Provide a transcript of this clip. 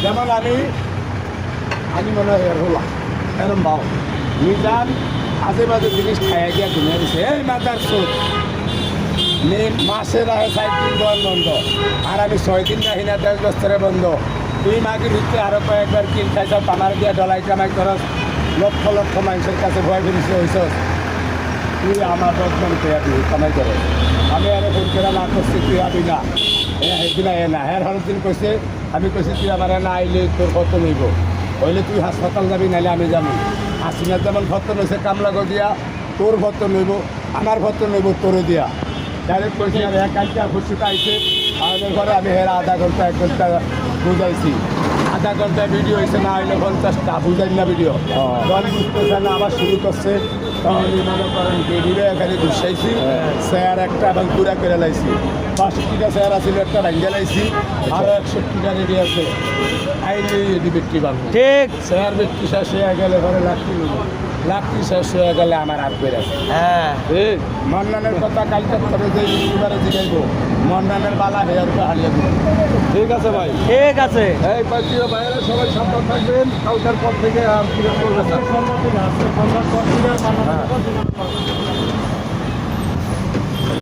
যেমন আমি মনে হয় হলাম এরম বাউ মিজান আজে বাজে জিনিস খাইয়া গিয়া ঘুমিয়ে দিছে এই মাতার সুদ মাসের আহে 4 দিন বন্ধ আর আমি 6 দিন রাখি না 10 বছরে বন্ধ তুই মাকে ভিতরে আরো কয়েকবার কিল খাইছ পানার দিয়া ডলাই কামাই করস লক্ষ লক্ষ মানুষের কাছে ভয় ফিরিস হইছ তুই আমার বদনাম পেয়া তুই কামাই করো আমি আরো ফোন করে না করছি তুই আবি না সেদিন এ না হ্যাঁ দিন কইছে আমি কইছি তুই আমার না আইলে তোর কত লইব হইলে তুই হাসপাতাল যাবি নাহলে আমি যাবো হাসিনার যেমন ভত্ত লইছে কামলাগো দিয়া তোর ভত্ত লইব আমার ভত্ত লইব তোরে দিয়া ডাইরেক্ট কইছি আর এক কালটা খুশিতে আইছে আমাদের ঘরে আমি হেরা আধা ঘন্টা 1 ঘন্টা বুঝাইছি আধা ঘন্টা ভিডিও হয়েছে না হইলে 50টা বুঝাই না ভিডিও দল বুঝতেছে না আবার শুরু করছে তখন মনে করেন ভিডিও এখানে ঘুষাইছি স্যার একটা এবং পুরা করে লাইছি 65টা স্যার আছিল একটা ভেঙ্গে লাইছি আরও 61টা রেডি আছে আইলে এটি বিক্রি পাবো ঠিক স্যার বিক্রি শেষ হয়ে গেলে ঘরে লাকড়ি শেষ হয়ে গেলে আমার হাত বের আছে হ্যাঁ মন্নানের কথা কালকে তবে যে ইউটিউবারে জিগাইব মন্নানের বালা হেয়ার হারিয়ে দেবো ঠিক আছে ভাই ঠিক আছে এই প্রিয় ভাইয়েরা সবাই সাবধান থাকবেন কালকের পর থেকে আর কি করবে